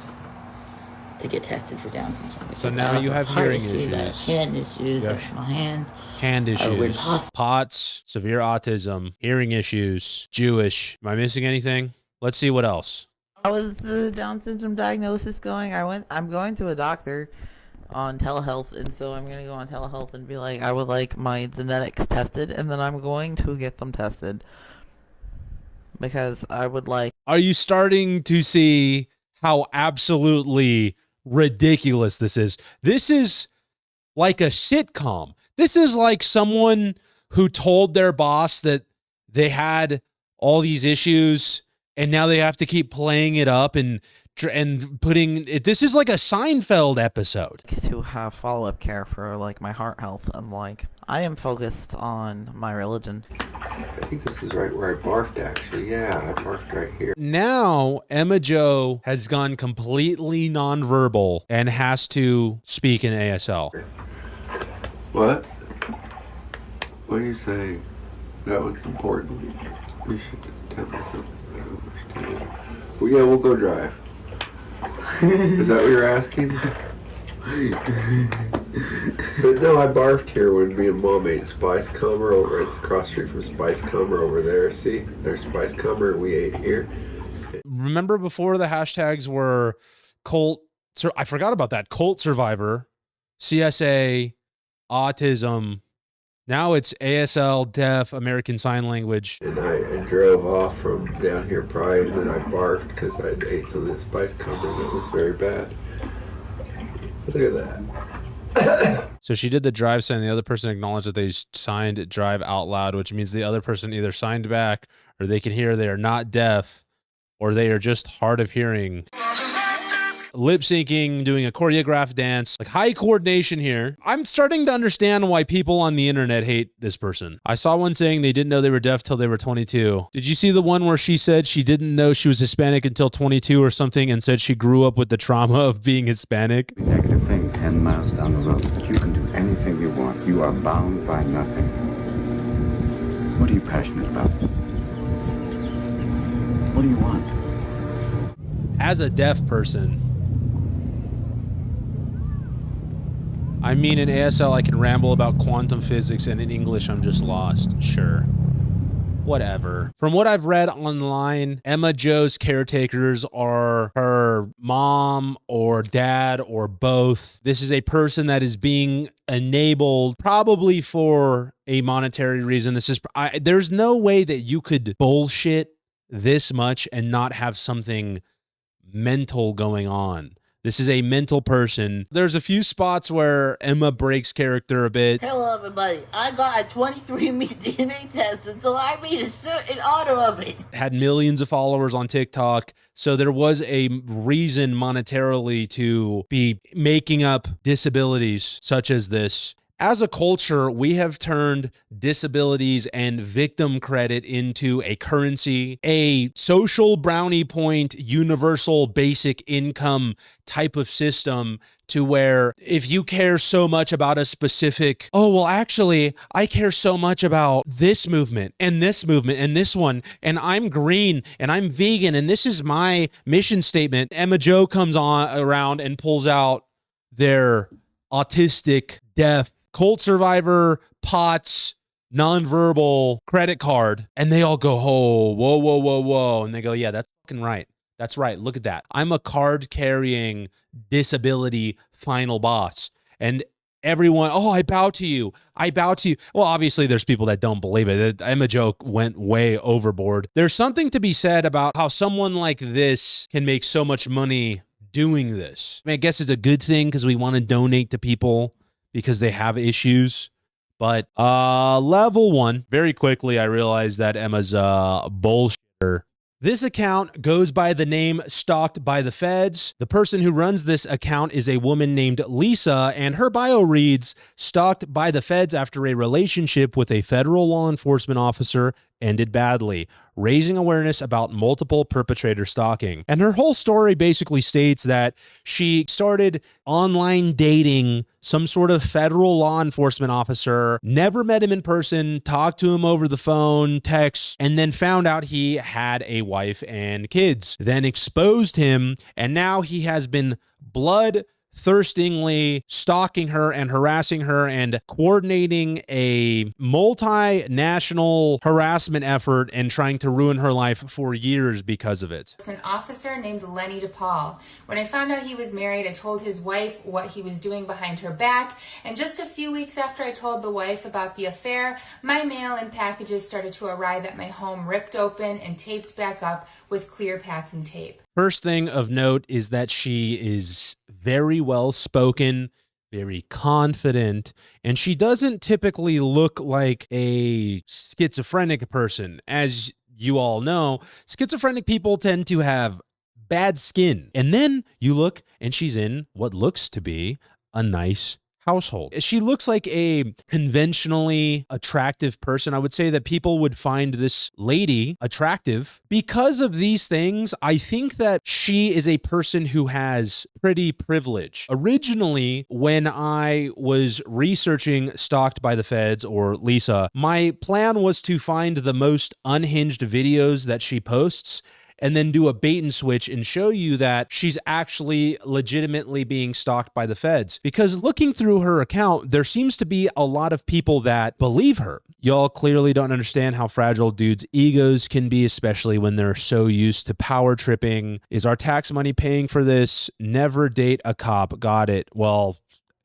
to get tested for Down syndrome. So now you have heart hearing issues. I have hand issues. Yeah. I have my hand. Hand I have a weird issues, POTS, severe autism, hearing issues, Jewish. Am I missing anything? Let's see what else. How is the Down syndrome diagnosis going? I'm going to a doctor on telehealth, and so I'm going to go on telehealth and be like, I would like my genetics tested, and then I'm going to get them tested. Because I would like... Are you starting to see how absolutely ridiculous this is? This is like a sitcom. This is like someone who told their boss that they had all these issues and now they have to keep playing it up and putting it. This is like a Seinfeld episode. To have follow-up care for like my heart health, and like I am focused on my religion. I think this is right where I barfed, actually. Yeah, I barfed right here. Now 𝐷𝐼𝐸 has gone completely nonverbal and has to speak in ASL. What? What are you saying? That was important. You should tell me something I understand. Well, yeah, we'll go drive. Is that what you're asking? But no, I barfed here when me and Mom ate Spice Cumber over. It's across the street from Spice Cumber over there. See, there's Spice Cumber, and we ate here. Remember before the hashtags were cult? I forgot about that. Cult survivor, CSA, autism. Now it's ASL, deaf, American Sign Language. And I drove off from down here Pride, and then I barfed because I ate some of this Spice Cumber, and it was very bad. Look at that. So she did the drive sign. The other person acknowledged that they signed drive out loud, which means the other person either signed back or they can hear they are not deaf or they are just hard of hearing. Lip syncing, doing a choreographed dance, like high coordination here. I'm starting to understand why people on the internet hate this person. I saw one saying they didn't know they were deaf till they were 22. Did you see the one where she said she didn't know she was Hispanic until 22 or something and said she grew up with the trauma of being Hispanic? Negative thing 10 miles down the road. You can do anything you want. You are bound by nothing. What are you passionate about? What do you want? As a deaf person, I mean, in ASL, I can ramble about quantum physics, and in English, I'm just lost. Sure. Whatever. From what I've read online, 𝐷𝐼𝐸's caretakers are her mom or dad or both. This is a person that is being enabled probably for a monetary reason. There's no way that you could bullshit this much and not have something mental going on. This is a mental person. There's a few spots where 𝐷𝐼𝐸 breaks character a bit. Hello, everybody. I got a 23andMe DNA test, and so I made a certain order of it. Had millions of followers on TikTok. So there was a reason monetarily to be making up disabilities such as this. As a culture, we have turned disabilities and victim credit into a currency, a social brownie point, universal basic income type of system, to where if you care so much about a specific, oh, well, actually, I care so much about this movement and this movement and this one, and I'm green and I'm vegan and this is my mission statement. 𝐷𝐼𝐸 comes around and pulls out their autistic, deaf, cult survivor, POTS, nonverbal credit card, and they all go, oh, whoa, whoa, whoa, whoa. And they go, yeah, that's fucking right. That's right. Look at that. I'm a card-carrying disability final boss. And everyone, oh, I bow to you. I bow to you. Well, obviously, there's people that don't believe it. 𝐷𝐼𝐸 went way overboard. There's something to be said about how someone like this can make so much money doing this. I mean, I guess it's a good thing because we want to donate to people because they have issues. But level 1, very quickly, I realized that 𝐷𝐼𝐸's a bullshitter. This account goes by the name Stalked by the Feds. The person who runs this account is a woman named Lisa, and her bio reads, stalked by the feds after a relationship with a federal law enforcement officer ended badly. raising awareness about multiple perpetrator stalking. And her whole story basically states that she started online dating some sort of federal law enforcement officer, never met him in person, talked to him over the phone, text, and then found out he had a wife and kids, then exposed him, and now he has been bloodthirstingly stalking her and harassing her and coordinating a multinational harassment effort and trying to ruin her life for years because of it. An officer named Lenny DePaul. When I found out he was married, I told his wife what he was doing behind her back, and just a few weeks after I told the wife about the affair, my mail and packages started to arrive at my home, ripped open and taped back up with clear packing tape. First thing of note is that she is very well spoken, very confident, and she doesn't typically look like a schizophrenic person. As you all know, schizophrenic people tend to have bad skin. And then you look and she's in what looks to be a nice household. She looks like a conventionally attractive person. I would say that people would find this lady attractive. Because of these things, I think that she is a person who has pretty privilege. Originally, when I was researching Stalked by the Feds, or Lisa, my plan was to find the most unhinged videos that she posts and then do a bait and switch and show you that she's actually legitimately being stalked by the feds. Because looking through her account, there seems to be a lot of people that believe her. Y'all clearly don't understand how fragile dudes' egos can be, especially when they're so used to power tripping. Is our tax money paying for this? Never date a cop. Got it. Well,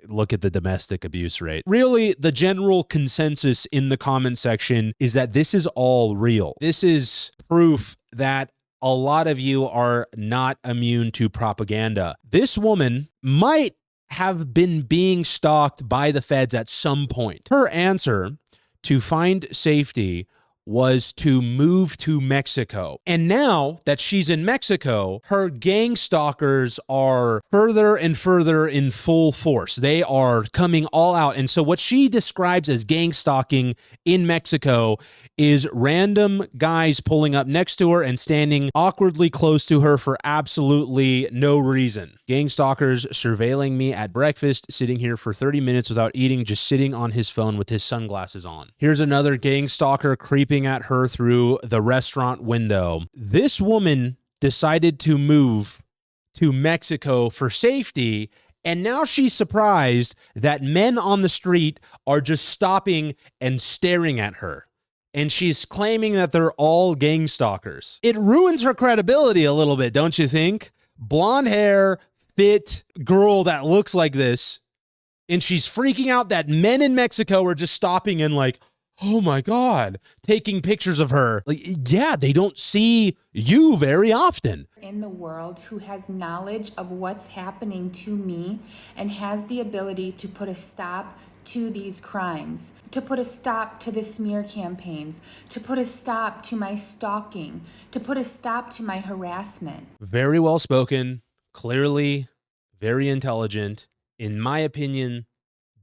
look at the domestic abuse rate. Really, the general consensus in the comment section is that this is all real. This is proof that a lot of you are not immune to propaganda. This woman might have been being stalked by the feds at some point. Her answer to find safety was to move to Mexico. And now that she's in Mexico, her gang stalkers are further and further in full force. They are coming all out. And so what she describes as gang stalking in Mexico is random guys pulling up next to her and standing awkwardly close to her for absolutely no reason. Gang stalkers surveilling me at breakfast, sitting here for 30 minutes without eating, just sitting on his phone with his sunglasses on. Here's another gang stalker creeping at her through the restaurant window. This woman decided to move to Mexico for safety, and now she's surprised that men on the street are just stopping and staring at her. And she's claiming that they're all gang stalkers. It ruins her credibility a little bit, don't you think? Blonde hair, fit girl that looks like this, and she's freaking out that men in Mexico are just stopping and like, oh my God, taking pictures of her. Like, yeah, they don't see you very often. In the world who has knowledge of what's happening to me and has the ability to put a stop to these crimes, to put a stop to the smear campaigns, to put a stop to my stalking, to put a stop to my harassment. Very well spoken, clearly very intelligent, in my opinion,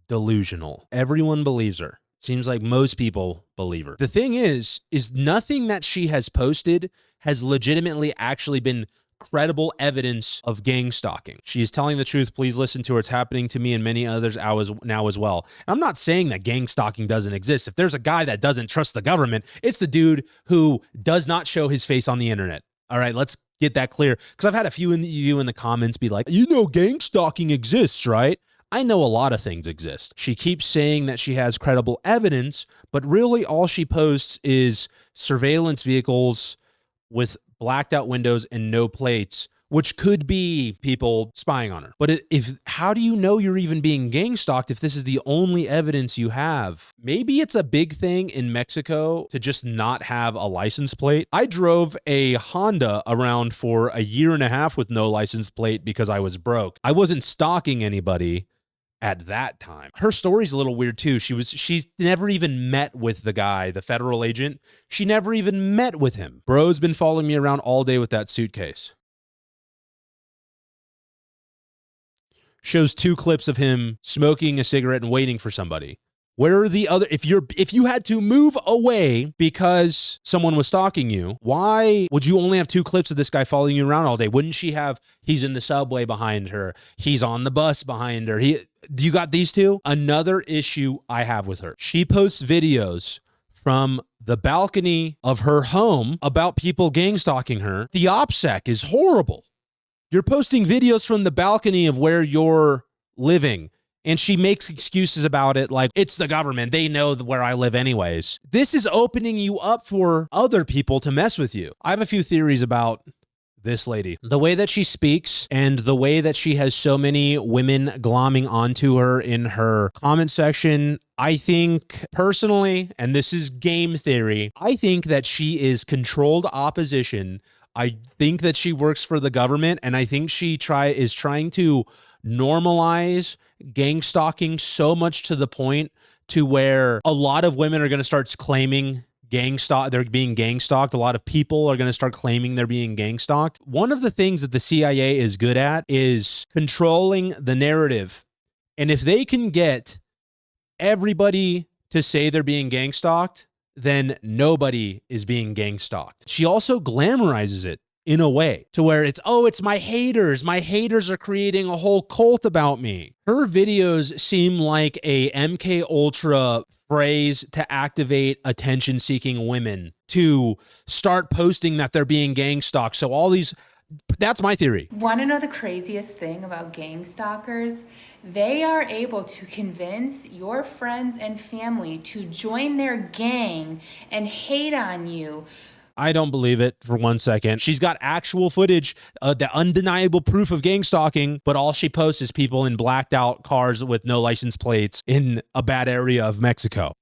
delusional. Everyone believes her. Seems like most people believe her. The thing is nothing that she has posted has legitimately actually been credible evidence of gang stalking. She is telling the truth. Please listen to her. It's happening to me and many others now as well. I'm not saying that gang stalking doesn't exist. If there's a guy that doesn't trust the government, it's the dude who does not show his face on the internet. All right, let's get that clear. Because I've had a few of you in the comments be like, you know, gang stalking exists, right? I know a lot of things exist. She keeps saying that she has credible evidence, but really all she posts is surveillance vehicles with blacked out windows and no plates, which could be people spying on her. But how do you know you're even being gang stalked if this is the only evidence you have? Maybe it's a big thing in Mexico to just not have a license plate. I drove a Honda around for a year and a half with no license plate because I was broke. I wasn't stalking anybody at that time. Her story's a little weird too. She's never even met with the guy, the federal agent. She never even met with him. Bro's been following me around all day with that suitcase. Shows 2 clips of him smoking a cigarette and waiting for somebody. Where are the other, if you had to move away because someone was stalking you, why would you only have 2 clips of this guy following you around all day? Wouldn't she have, he's in the subway behind her, he's on the bus behind her, you got these 2? Another issue I have with her. She posts videos from the balcony of her home about people gang stalking her. The OPSEC is horrible. You're posting videos from the balcony of where you're living, and she makes excuses about it like, it's the government. They know where I live anyways. This is opening you up for other people to mess with you. I have a few theories about this lady. The way that she speaks and the way that she has so many women glomming onto her in her comment section, I think personally, and this is game theory, I think that she is controlled opposition. I think that she works for the government, and I think she is trying to normalize gang stalking so much to the point to where a lot of women are going to start claiming they're being gang stalked. A lot of people are going to start claiming they're being gang stalked. One of the things that the CIA is good at is controlling the narrative. And if they can get everybody to say they're being gang stalked, then nobody is being gang stalked. She also glamorizes it in a way to where it's my haters. My haters are creating a whole cult about me. Her videos seem like a MK Ultra phrase to activate attention-seeking women to start posting that they're being gang stalked. So all these, that's my theory. Want to know the craziest thing about gang stalkers? They are able to convince your friends and family to join their gang and hate on you. I don't believe it for 1 second. She's got actual footage, the undeniable proof of gang stalking, but all she posts is people in blacked out cars with no license plates in a bad area of Mexico.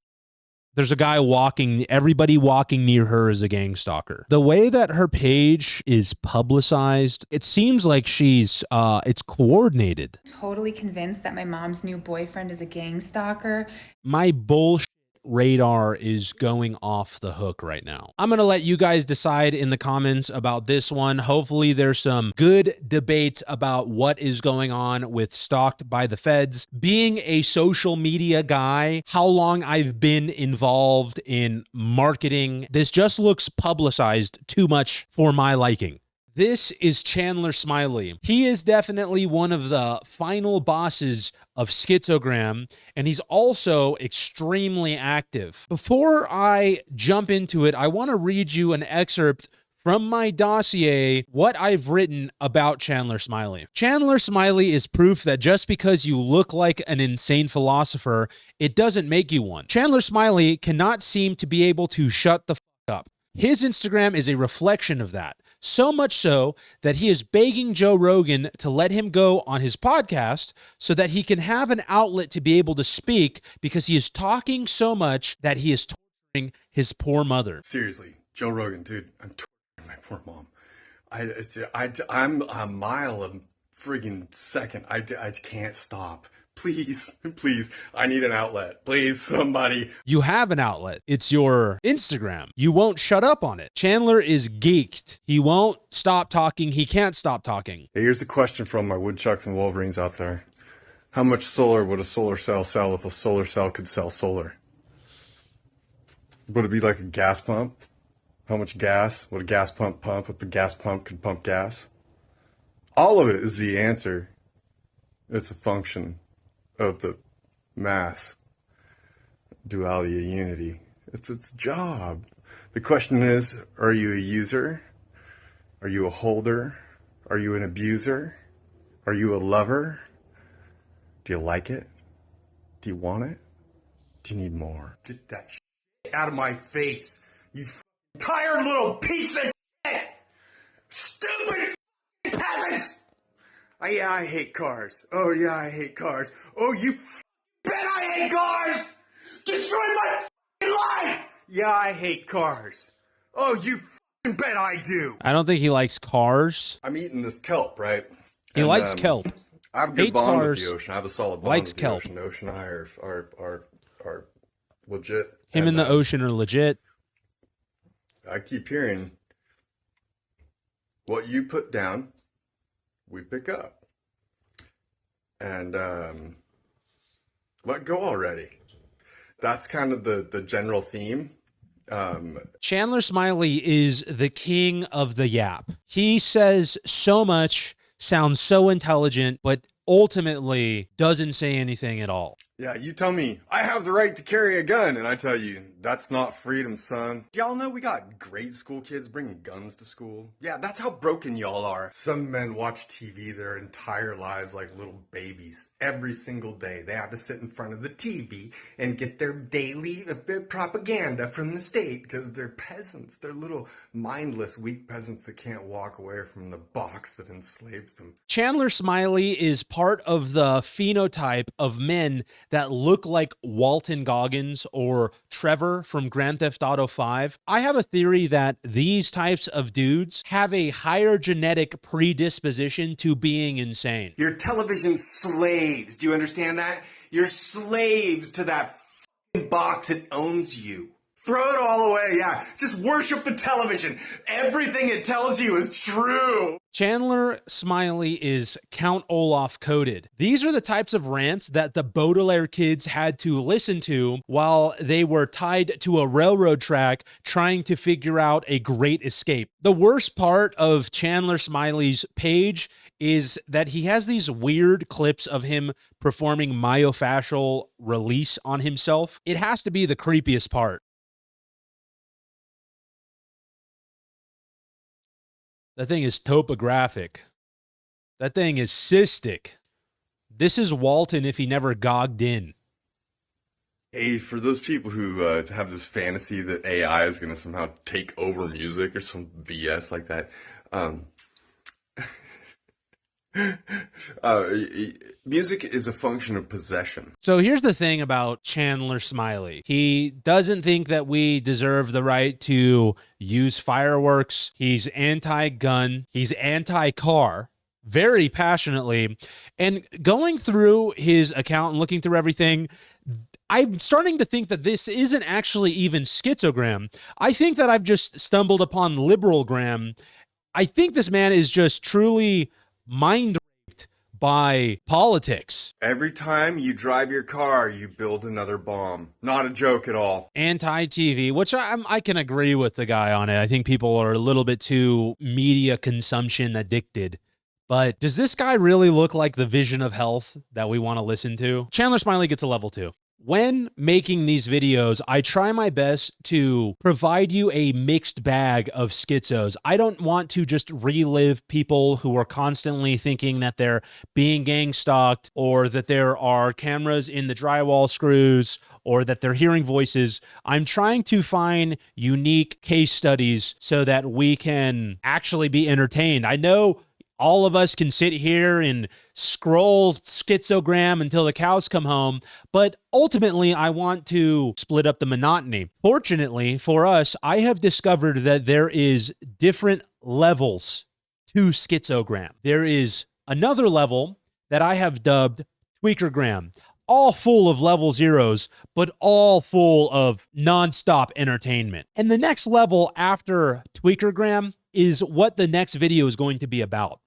There's a guy walking, everybody walking near her is a gang stalker. The way that her page is publicized, it seems like it's coordinated. Totally convinced that my mom's new boyfriend is a gang stalker. My bullshit radar is going off the hook right now. I'm going to let you guys decide in the comments about this one. Hopefully there's some good debate about what is going on with Stalked by the Feds. Being a social media guy, how long I've been involved in marketing, this just looks publicized too much for my liking. This is Chandler Smiley. He is definitely one of the final bosses of Schizogram, and he's also extremely active. Before I jump into it, I want to read you an excerpt from my dossier, what I've written about Chandler Smiley. Chandler Smiley is proof that just because you look like an insane philosopher, it doesn't make you one. Chandler Smiley cannot seem to be able to shut the fuck up. His Instagram is a reflection of that. So much so that he is begging Joe Rogan to let him go on his podcast so that he can have an outlet to be able to speak, because he is talking so much that he is torturing his poor mother. Seriously, Joe Rogan, dude, I'm torturing my poor mom. I'm a mile a friggin' second. I can't stop. Please, please, I need an outlet. Please, somebody. You have an outlet. It's your Instagram. You won't shut up on it. Chandler is geeked. He won't stop talking. He can't stop talking. Hey, here's a question from my woodchucks and wolverines out there. How much solar would a solar cell sell if a solar cell could sell solar? Would it be like a gas pump? How much gas would a gas pump pump if the gas pump could pump gas? All of it is the answer. It's a function of the mass duality of unity. It's its job. The question is, are you a user? Are you a holder? Are you an abuser? Are you a lover? Do you like it? Do you want it? Do you need more? Get that shit out of my face, you tired little piece of shit! Stupid peasants! Oh, yeah, I hate cars. Oh, yeah, I hate cars. Oh, you bet I hate cars! Destroy my life! Yeah, I hate cars. Oh, you bet I do. I don't think he likes cars. I'm eating this kelp, right? He likes kelp. I have a good Hates bond cars, with the ocean. I have a solid bond likes with the kelp. ocean. The ocean and I are legit. Him and the ocean are legit. I keep hearing what you put down, we pick up. And let go already. that's kind of the general theme. Chandler Smiley is the king of the yap. He says so much, sounds so intelligent, but ultimately doesn't say anything at all. Yeah, you tell me, I have the right to carry a gun, and I tell you, that's not freedom, son. Y'all know we got grade school kids bringing guns to school? Yeah, that's how broken y'all are. Some men watch TV their entire lives like little babies. Every single day, they have to sit in front of the TV and get their daily propaganda from the state, because they're peasants. They're little mindless, weak peasants that can't walk away from the box that enslaves them. Chandler Smiley is part of the phenotype of men that look like Walton Goggins or Trevor from Grand Theft Auto 5. I have a theory that these types of dudes have a higher genetic predisposition to being insane. You're television slaves. Do you understand that? You're slaves to that f***ing box that owns you. Throw it all away, yeah. Just worship the television. Everything it tells you is true. Chandler Smiley is Count Olaf coded. These are the types of rants that the Baudelaire kids had to listen to while they were tied to a railroad track trying to figure out a great escape. The worst part of Chandler Smiley's page is that he has these weird clips of him performing myofascial release on himself. It has to be the creepiest part. That thing is topographic. That thing is cystic. This is Walton if he never gogged in. Hey, for those people who have this fantasy that AI is going to somehow take over music or some BS like that, music is a function of possession. So here's the thing about Chandler Smiley. He doesn't think that we deserve the right to use fireworks. He's anti-gun. He's anti-car, very passionately. And going through his account and looking through everything, I'm starting to think that this isn't actually even schizogram. I think that I've just stumbled upon liberalgram. I think this man is just truly mind raped by politics. Every time you drive your car, you build another bomb. Not a joke at all. Anti-TV, which I can agree with the guy on it. I think people are a little bit too media consumption addicted. But does this guy really look like the vision of health that we want to listen to? Chandler Smiley gets a level 2. When making these videos, I try my best to provide you a mixed bag of schizos. I don't want to just relive people who are constantly thinking that they're being gang stalked, or that there are cameras in the drywall screws, or that they're hearing voices. I'm trying to find unique case studies so that we can actually be entertained. I know all of us can sit here and scroll schizogram until the cows come home, but ultimately I want to split up the monotony. Fortunately for us, I have discovered that there is different levels to schizogram. There is another level that I have dubbed tweakergram, all full of level zeros, but all full of nonstop entertainment. And the next level after tweakergram is what the next video is going to be about.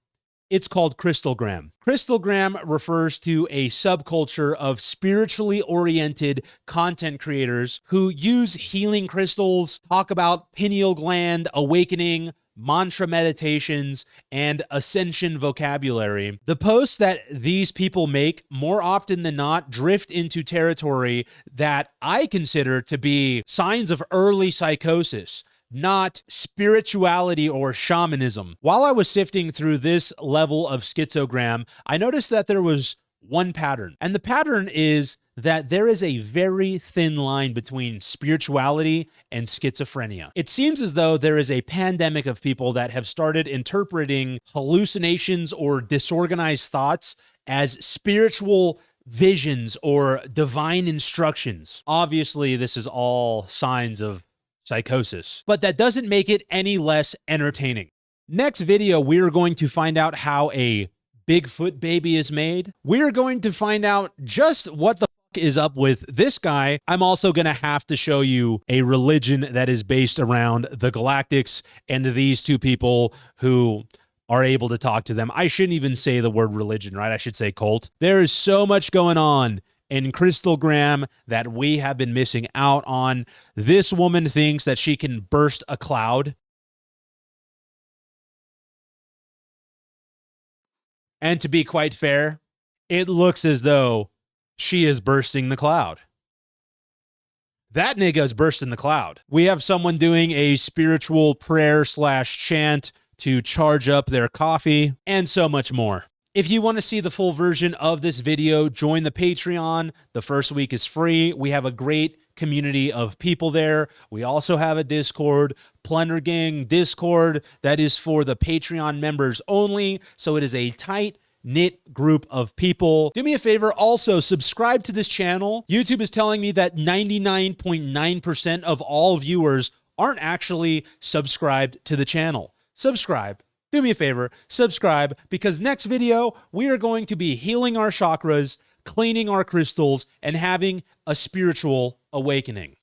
It's called crystalgram. Crystalgram refers to a subculture of spiritually oriented content creators who use healing crystals, talk about pineal gland awakening, mantra meditations, and ascension vocabulary. The posts that these people make more often than not drift into territory that I consider to be signs of early psychosis, not spirituality or shamanism. While I was sifting through this level of schizogram, I noticed that there was one pattern. And the pattern is that there is a very thin line between spirituality and schizophrenia. It seems as though there is a pandemic of people that have started interpreting hallucinations or disorganized thoughts as spiritual visions or divine instructions. Obviously, this is all signs of psychosis, but that doesn't make it any less entertaining. Next video, we're going to find out how a Bigfoot baby is made. We're going to find out just what the fuck is up with this guy. I'm also going to have to show you a religion that is based around the Galactics and these two people who are able to talk to them. I shouldn't even say the word religion, right? I should say cult. There is so much going on in Crystalgram that we have been missing out on. This woman thinks that she can burst a cloud. And to be quite fair, it looks as though she is bursting the cloud. That nigga's bursting the cloud. We have someone doing a spiritual prayer / chant to charge up their coffee, and so much more. If you want to see the full version of this video, join the Patreon. The first week is free. We have a great community of people there. We also have a Discord, Plunder Gang Discord, that is for the Patreon members only. So it is a tight-knit group of people. Do me a favor, also subscribe to this channel. YouTube is telling me that 99.9% of all viewers aren't actually subscribed to the channel. Subscribe. Do me a favor, subscribe, because next video, we are going to be healing our chakras, cleaning our crystals, and having a spiritual awakening.